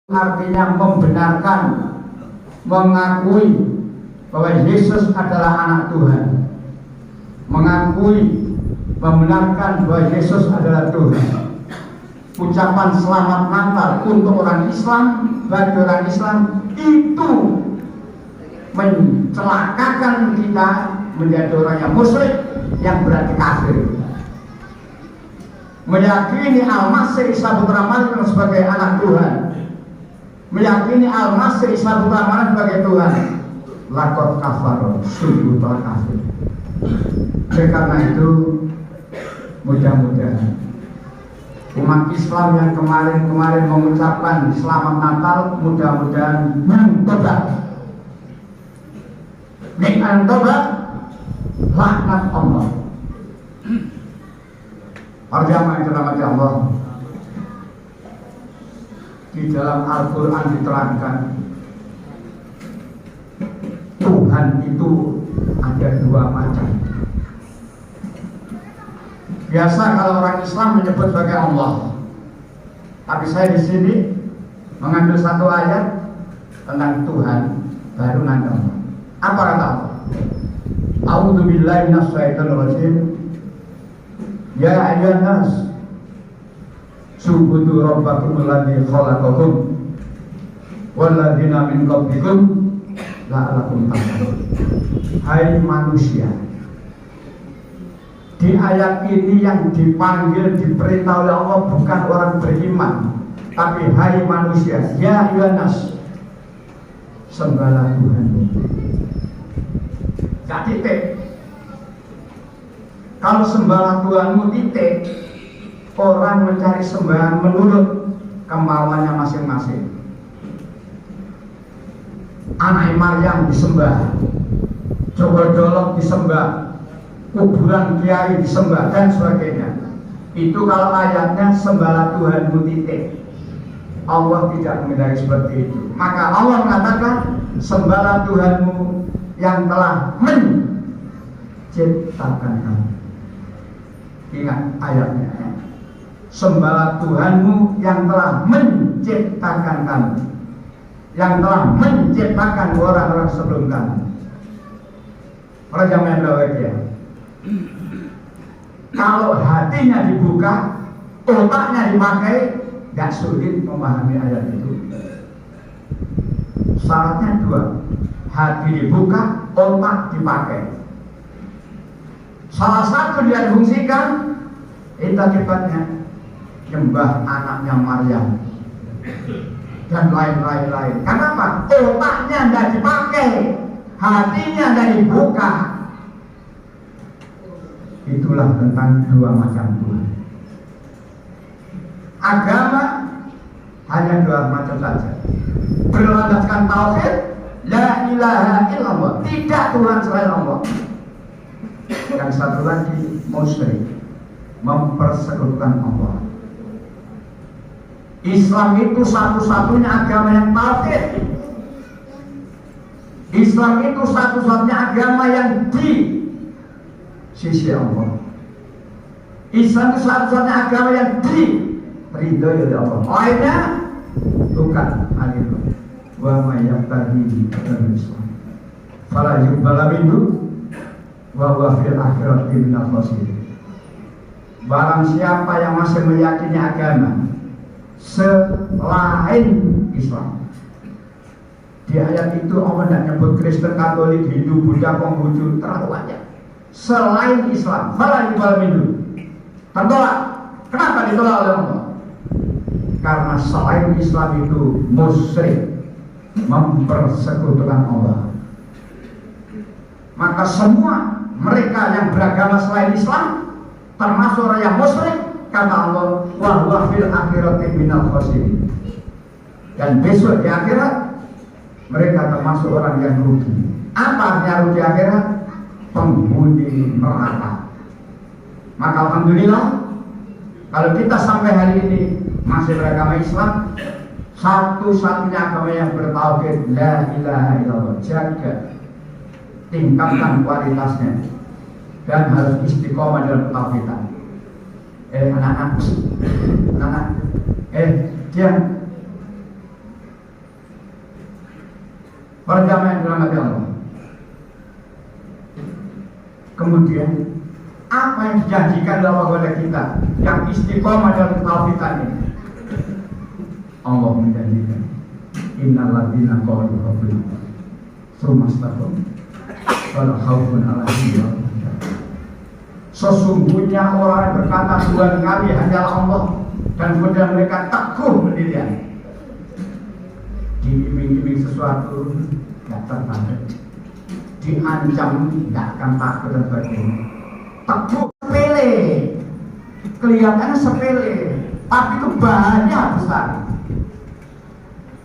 artinya membenarkan, mengakui bahwa Yesus adalah anak Tuhan, mengakui, membenarkan bahwa Yesus adalah Tuhan. Ucapan selamat Natal untuk orang Islam, bagi orang Islam itu mencelakakan kita menjadi orang yang musyrik, yang berarti kafir. Meyakini Al-Masih Isa Putra Maryam sebagai anak Tuhan, meyakini Al-Masih Isa Putra Maryam sebagai Tuhan, lakot kafar, sungguh telah kafir. Karena itu mudah-mudahan umat Islam yang kemarin mengucapkan selamat Natal, mudah-mudahan mentobat. Dengan tobat, laknat Allah. Para jamaah yang dirahmati Allah, di dalam Al-Quran diterangkan Tuhan itu ada dua macam. Biasa kalau orang Islam menyebut sebagai Allah, tapi saya di sini mengambil satu ayat tentang Tuhan, baru nanti Allah. Apa kata Allah? A'udzubillahi minasyaitonir rajim. Ya ayyuhan nas, subudu rabbakumul ladzi khalaqakum wal ladzina min qablikum la'allakum tattaqun. Hai manusia, di ayat ini yang dipanggil, diperintah oleh Allah bukan orang beriman, tapi hai manusia, ya ayyuhan nas, sembahlah Tuhan. Gak titik. Kalau sembahlah Tuhanmu titik, orang mencari sembahan menurut kemauannya masing-masing. Anak Maryam disembah, Jogodolok disembah, kuburan kiai disembah, dan sebagainya. Itu kalau ayatnya sembahlah Tuhanmu titik. Allah tidak menghindari seperti itu. Maka Allah mengatakan sembahlah Tuhanmu yang telah menciptakan kamu. Ingat ayatnya, sembahlah Tuhanmu yang telah menciptakan kamu, yang telah menciptakan orang-orang sebelum kamu. Orang yang berbahagia, kalau hatinya dibuka, otaknya dipakai, gak sulit memahami ayat itu. Syaratnya dua, hati dibuka, otak dipakai. Salah satu dia difungsikan, itu akibatnya nyembah anaknya Maryam dan lain-lain. Kenapa? Otaknya tidak dipakai, hatinya tidak dibuka. Itulah tentang dua macam Tuhan. Agama hanya dua macam saja, berlandaskan tauhid, la ilaha illallah, tidak Tuhan selain Allah. Yang satu lagi musyrik, mempersekutukan Allah. Islam itu satu-satunya agama yang tauhid. Islam itu satu-satunya agama yang di sisi Allah. Islam itu satu-satunya agama yang diridhoi oleh Allah. Lainnya bukan agama. Wa may yabtaghi ghairal Islam fala yuqbala minhu wa huwa fil akhirati minal khasirin. Barang siapa yang masih meyakini agama selain Islam, di ayat itu Allah tidak nyebut Kristen, Katolik, Hindu, Buddha, Konghucu, terlalu banyak. Selain Islam, fala yuqbala minhu, tertolak. Kenapa ditolak oleh Allah? Karena selain Islam itu musyrik, mempersekutukan Allah. Maka semua mereka yang beragama selain Islam, termasuk orang yang musyrik, kata Allah, wa huwa fil akhirati minal khasirin. Dan besok di akhirat mereka termasuk orang yang rugi. Apa artinya rugi akhirat? Penghuni neraka. Maka alhamdulillah, kalau kita sampai hari ini masih beragama Islam, satu-satunya agama yang bertauhid, la ilaha illallah. Jaga, tingkatkan kualitasnya, dan harus istiqomah dalam ketauhidan. Anak-anak, diam. Para jamaah yang dirahmati Allah. Kemudian apa yang dijanjikan oleh Allah kepada kita yang istiqomah dalam tauhid ini? Allah menjanjikan innal ladzina qalu rabbuna tsumma istaqamu fala khaufun 'alaihim wa la hum yahzanun. Sesungguhnya orang yang berkata Tuhan kami hanyalah Allah dan kemudian mereka teguh mendirikan, diiming-iming sesuatu tidak tertarik, diancam tidak akan takut dan sebagainya. Teguh sepele, kelihatannya sepele, tapi itu bahaya besar.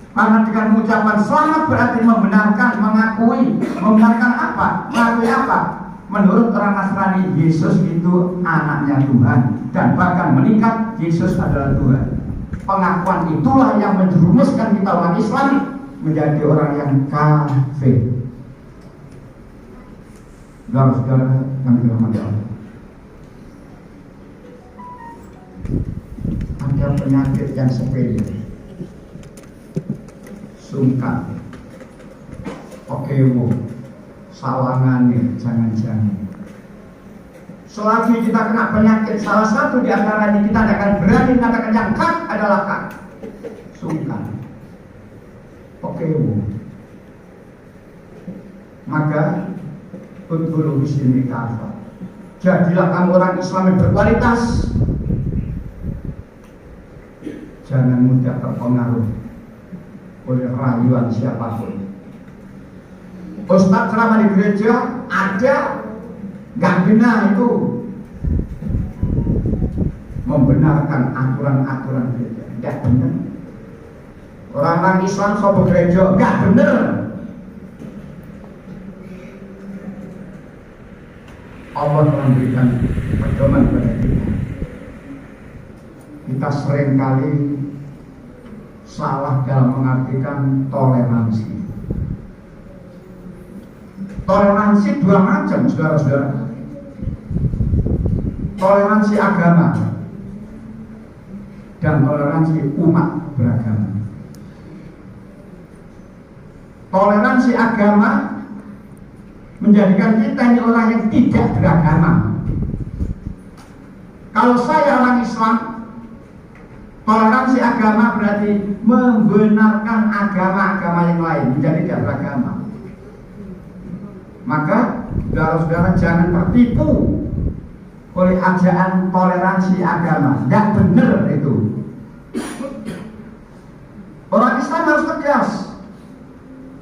Karena dengan ucapan selamat berarti membenarkan, membenarkan apa? Mengakui apa? Menurut orang Nasrani, Yesus itu anaknya Tuhan dan bahkan meningkat Yesus adalah Tuhan. Pengakuan itulah yang menjerumuskan kita orang Islam menjadi orang yang kafir. Saudara-saudara yang dirahmati Allah, ada penyakit yang sepele, sungkan, okewo, sawangane, jangan-jangan. Selagi kita kena penyakit salah satu di antaranya, kita tidak akan berani mengatakan yang kak adalah kak. Sungkan, okewo. Maka udhulu bismil kafah. Jadilah kamu orang Islam yang berkualitas. Jangan mudah terpengaruh oleh rayuan siapapun. Ustaz ceramah di gereja ada, nggak benar itu membenarkan aturan-aturan gereja, nggak benar. Orang-orang Islam sopo gereja nggak benar. Allah memberikan pedoman kepada kita. Kita seringkali salah dalam mengartikan toleransi. Toleransi dua macam, saudara-saudara. Toleransi agama dan toleransi umat beragama. Toleransi agama menjadikan kita ini orang yang tidak beragama. Kalau saya orang Islam, toleransi agama berarti membenarkan agama-agama yang lain menjadi tidak beragama. Maka saudara-saudara jangan tertipu oleh ajakan toleransi agama. Tidak benar itu. Orang Islam harus tegas.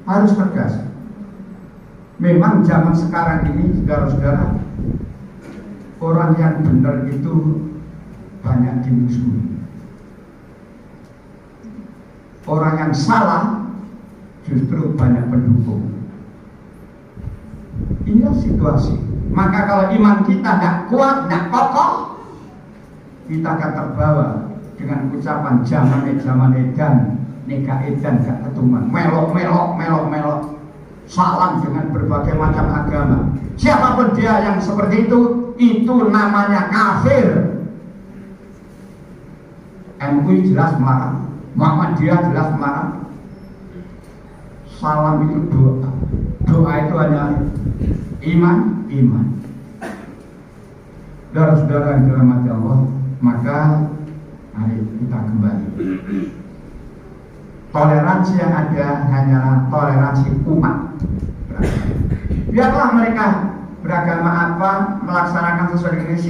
Harus tegas. Memang zaman sekarang ini saudara-saudara, orang yang benar itu banyak dimusuhi. Orang yang salah justru banyak pendukung. Inilah situasi. Maka kalau iman kita tidak kuat, tidak kokoh, kita akan terbawa dengan ucapan zaman edan, nikah edan gak ketuman, melok, salam dengan berbagai macam agama. Siapapun dia yang seperti itu namanya kafir. MUI jelas melarang, Muhammadiyah jelas melarang. Salam itu doa. Doa itu hanya iman. Saudara-saudara yang dirahmati Allah, maka mari kita kembali. Toleransi yang ada hanyalah toleransi umat. Biarlah mereka beragama apa, melaksanakan sesuai dengan ini,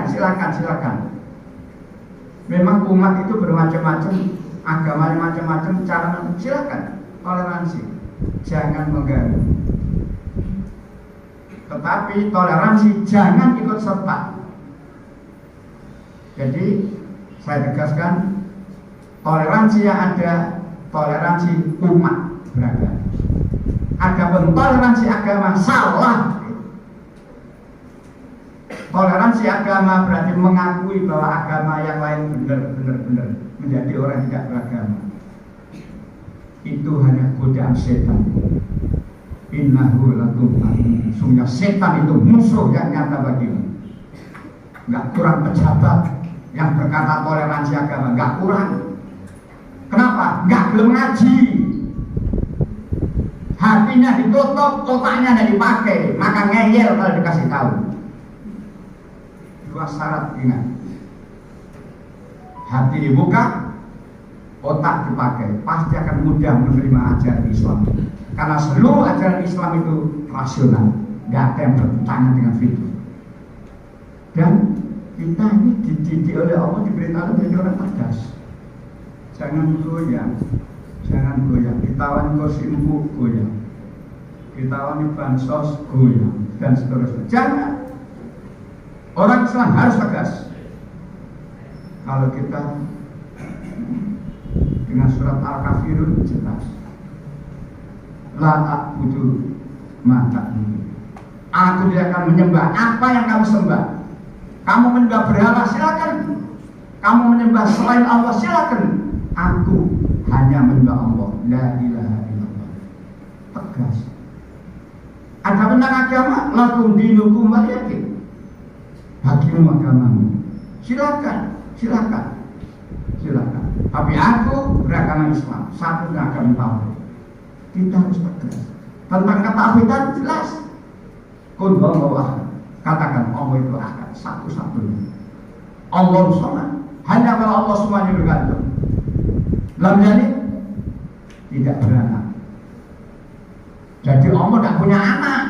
silakan. Memang umat itu bermacam-macam, agamanya macam-macam, cara silakan toleransi, jangan mengganggu. Tetapi toleransi jangan ikut serta. Jadi saya tegaskan, toleransi yang ada toleransi umat beragama. Adapun toleransi agama salah. Toleransi agama berarti mengakui bahwa agama yang lain benar menjadi orang tidak beragama. Itu hanya godaan setan. Innahu lakum, sungguhnya setan itu musuh yang nyata bagimu. Enggak kurang pejabat yang berkata toleransi agama, enggak kurang. Kenapa? Enggak belum ngaji. hatinya ditutup, otaknya tidak dipakai, maka ngeyel kalau dikasih tahu. Dua syarat, ingat. Hati dibuka, otak dipakai, pasti akan mudah menerima ajaran Islam. Karena seluruh ajaran Islam itu rasional, tidak ada yang bertentangan dengan fitrah. Dan kita ini dididik oleh Allah, diberitahu menjadi orang tegas. Jangan goyang, jangan goyang. Ditawan kursi empuk goyang, ditawan bansos goyang, dan seterusnya. Jangan. Orang Islam harus tegas. Kalau kita dengan surat Al-Kafirun jelas, la a'budu ma ta'budun. Aku tidak akan menyembah apa yang kamu sembah. Kamu menyembah berhala, silakan. Kamu menyembah selain Allah, silakan. Aku hanya menyembah Allah, la ilaha illallah. Tegas. Ada tentang agama, lakum dinukum waliyakin. Hakimu agamamu. Silakan, silakan, silakan. Tapi aku beragama Islam, satu agama tauhid. Kita harus tegas. Tentang ketakwhidan jelas. Qul huwallahu ahad. Katakan Allah itu ahad, satu-satunya. Allah Samad. Hanya kalau Allah semuanya bergantung. Lam yalid, tidak beranak. Jadi Allah tidak punya anak.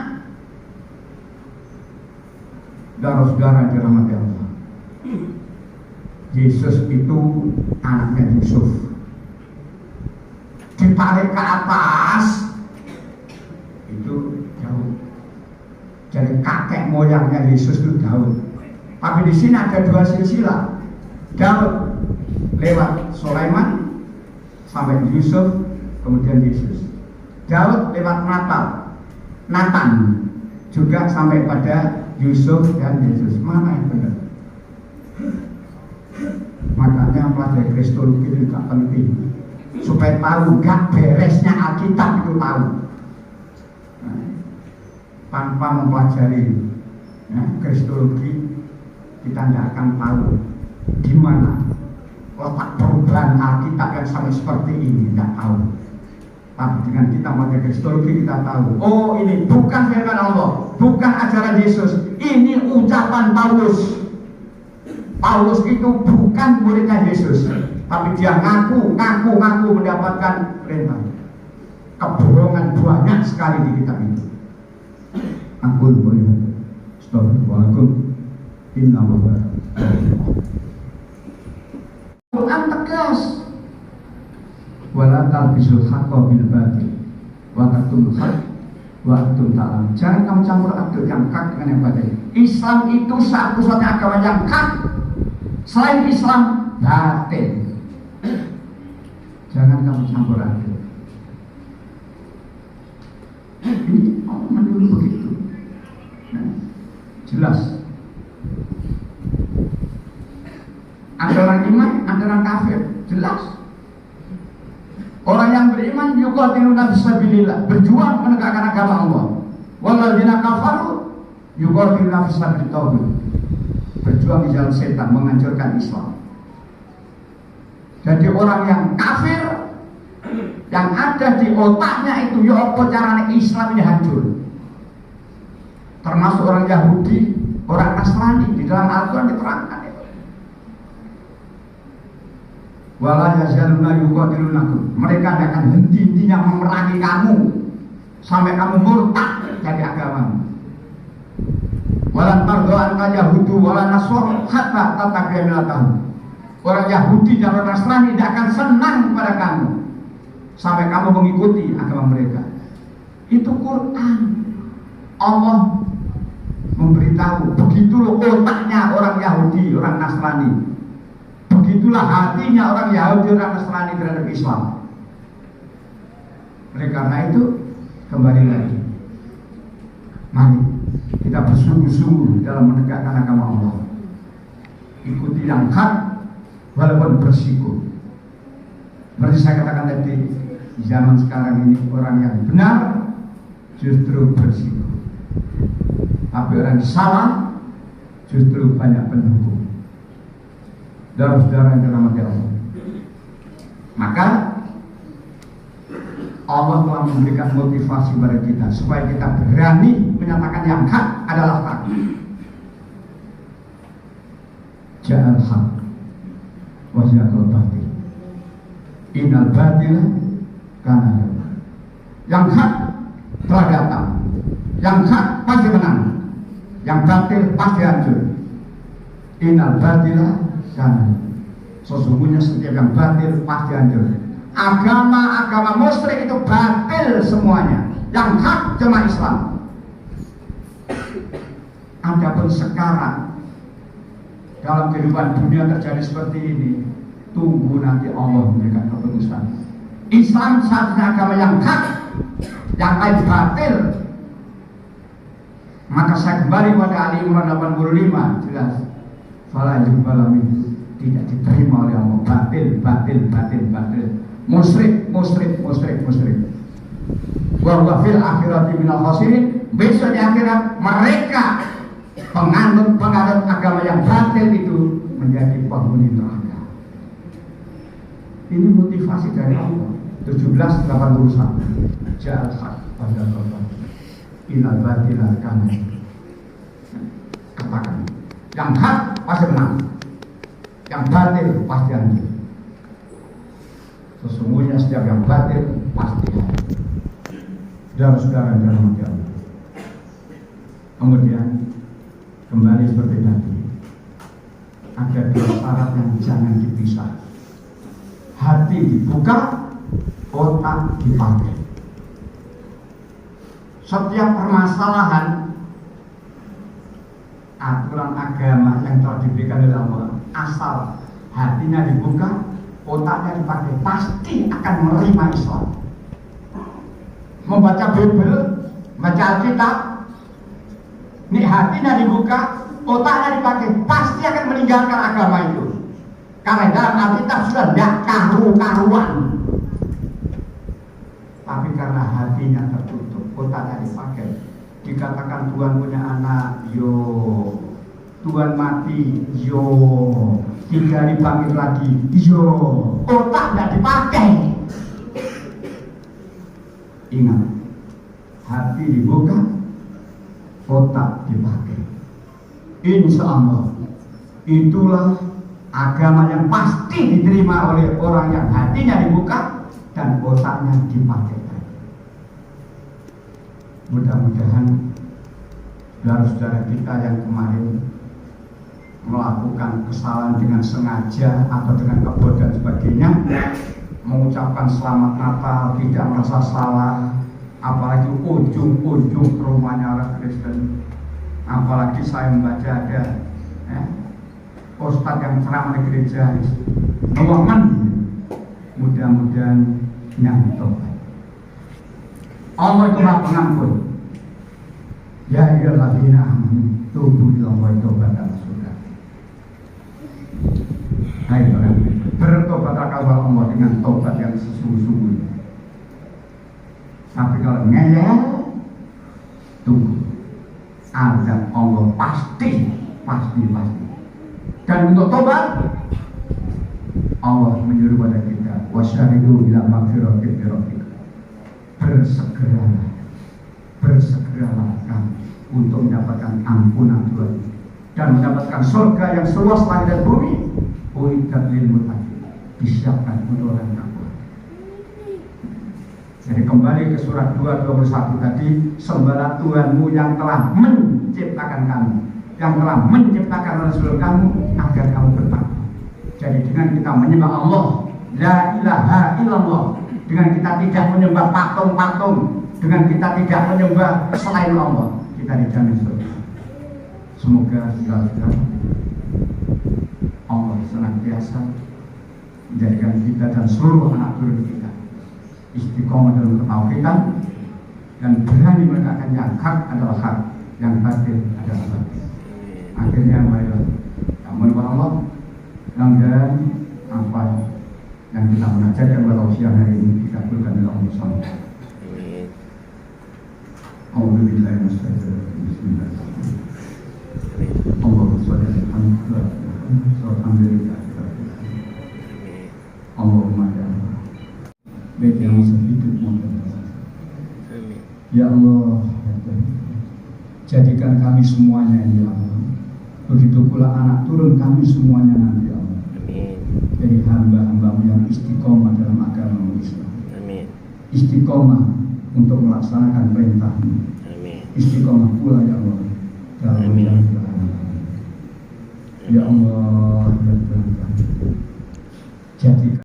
Saudara-saudara dirahmati Allah, Yesus itu anaknya Yusuf. Ditarik ke atas itu Daud. Jadi kakek moyangnya Yesus itu Daud. Tapi di sini ada dua silsilah. Daud lewat Sulaiman sampai Yusuf, kemudian Yesus. Daud lewat Nathan juga sampai pada Yusuf dan Yesus. Mana yang benar? Makanya pelajari kristologi itu juga penting, supaya tahu gak beresnya Alkitab itu tahu. Nah, tanpa mempelajari kristologi, kita tidak akan tahu di mana letak perubahan Alkitab yang sama seperti ini, tidak tahu. Tapi dengan kita mempelajari kristologi, kita tahu, oh ini bukan firman Allah, bukan ajaran Yesus, ini ucapan Paulus. Paulus itu bukan muridnya Yesus, tapi dia ngaku mendapatkan perintah. Kebohongan banyak sekali di kitab itu. Ampun boleh. Astagfirullahaladzim. Innalillah. Quran tegas. Wala talbisul haqqa bil batil wa taktumul haqq wa antum ta'lamun. Jangan kamu campur aduk yang hak dengan yang batil. Islam itu satu-satunya agama yang hak. Selain Islam batil. Jangan kamu campur aduk. Ini Allah menyuruh begitu. Nah, jelas. Ada orang iman, ada orang kafir, jelas. Orang yang beriman yuqatiluna fisabilillah, berjuang menegakkan agama Allah. Walladzina kafaru yuqatiluna fisabilit taghut, berjuang di jalan setan, menghancurkan Islam. Jadi orang yang kafir, yang ada di otaknya itu, ya apa caranya Islam ini hancur. Termasuk orang Yahudi, orang Nasrani, di dalam Al-Quran diterangkan itu. Wala yazaluna yuqatilunakum, mereka tidak akan henti-hentinya memerangi kamu sampai kamu murtad dari agamamu. Walan tardoan ka yahudu wala nasor hatta tatabi'a millatahu. Orang Yahudi dan orang Nasrani tidak akan senang kepada kamu sampai kamu mengikuti agama mereka. Itu Quran. Allah memberitahu, begitu loh otaknya orang Yahudi, orang Nasrani. Begitulah hatinya orang Yahudi, orang Nasrani terhadap Islam. Oleh karena itu, kembali lagi, mari kita bersungguh-sungguh dalam menegakkan agama Allah. Ikuti yang hak, walaupun bersiko. Seperti saya katakan tadi, di zaman sekarang ini orang yang benar justru bersiko, tapi orang salah justru banyak pendukung. Saudara-saudara yang dirahmati Allah, maka Allah telah memberikan motivasi pada kita supaya kita berani menyatakan yang hak adalah hak. Ja'al haq wa zahaqal batil. Innal batila kana zahuqa. Yang hak telah datang. Yang hak pasti menang. Yang batil pasti hancur. Innal batila kana zahuqa. Sesungguhnya setiap yang batil pasti hancur. Agama-agama musyrik itu batil semuanya. Yang hak cuma Islam. Adapun sekarang dalam kehidupan dunia terjadi seperti ini, tunggu nanti Allah memberikan keputusan. Islam satu agama yang hak, yang lain batil. Maka saya kembali pada Ali Imran 85, jelas. Fala yubalami, tidak diterima oleh Allah. Batil, batil, batil, batil. Musyrik, musyrik, musyrik, musyrik. Wa huwa fil akhirati minal khasirin. Besok di akhirat mereka penganut agama yang batil itu menjadi penghuni neraka. Ini motivasi dari Allah. 1781. Ja'al haq pada Allah. Inal batila kana. Katakan, yang hak pasti menang, yang batil pasti hancur. Sesungguhnya setiap yang batil pasti hancur. Saudara-saudara dalam hati Allah. Kemudian kembali seperti tadi, ada dua syarat yang jangan dipisah. Hati dibuka, otak dipakai. Setiap permasalahan aturan agama yang telah diberikan oleh Allah, asal hatinya dibuka, otaknya dipakai, pasti akan menerima Islam. Membaca Bible, baca Alkitab, ini hatinya dibuka, otaknya dipakai, pasti akan meninggalkan agama itu. Karena dalam Alkitab sudah tidak karu-karuan. Tapi karena hatinya tertutup, otaknya dipakai. Dikatakan Tuhan punya anak, yo. Tuhan mati, yo. 3 hari bangkit lagi, yo. Otak tidak dipakai. Ingat, hati dibuka, otak dipakai. Insya Allah, itulah agama yang pasti diterima oleh orang yang hatinya dibuka dan otaknya dipakai. Mudah-mudahan saudara-saudara kita yang kemarin melakukan kesalahan dengan sengaja atau dengan kebod dan sebagainya, mengucapkan selamat Natal tidak merasa salah, apalagi ujung-ujung ke rumahnya orang Kristen. Apalagi saya membaca ada ustadz yang ceramah di gereja, nolongan, mudah-mudahan nyantok. Allah itu Maha Pengampun. Ya ayyuhalladzina amanu tubu ilallahi taubatan nasuha. Hai orang, bertobatlah kepada Allah dengan taubat yang sesungguh-sungguhnya. Tapi kalau ngeyel, tunggu. Azab Allah pasti. Dan untuk tobat, Allah menyuruh pada kita, wasyaridu ila magfiratin min rabbikum. Bersegeralah kamu untuk mendapatkan ampunan Tuhan dan mendapatkan surga yang seluas langit dan bumi. Uiddat lil muttaqin, disiapkan untuk orang takwa. Jadi kembali ke surat 2:21 tadi, sembahlah Tuhanmu yang telah menciptakan kamu, yang telah menciptakan Rasul kamu agar kamu bertakwa. Jadi dengan kita menyembah Allah, la ilaha illallah, dengan kita tidak menyembah patung-patung, dengan kita tidak menyembah selain Allah, kita dijamin surga. Semoga saudara-saudara Allah senantiasa menjadikan kita dan seluruh anak turun kita istiqomah dalam ketauhidan dan berani mengatakan yang hak adalah hak, yang batil adalah batil. Akhirnya marilah kita menyembah Allah dan apa yang kita mengajarkan pada usia hari ini dikabulkan oleh Allah SWT. Alhamdulillah, bismillahirrahmanirrahim. Allahumma sholli ala Muhammad. Allahumma ya Allah. Baik yang hidup Ya Allah, jadikan kami semuanya ya Allah. Begitu pula anak turun kami semuanya nanti ya Allah. Amin. Jadi hamba-hambamu yang istiqomah dalam agama Islam. Amin. Istiqomah untuk melaksanakan perintahmu. Amin. Istiqomah pula ya Allah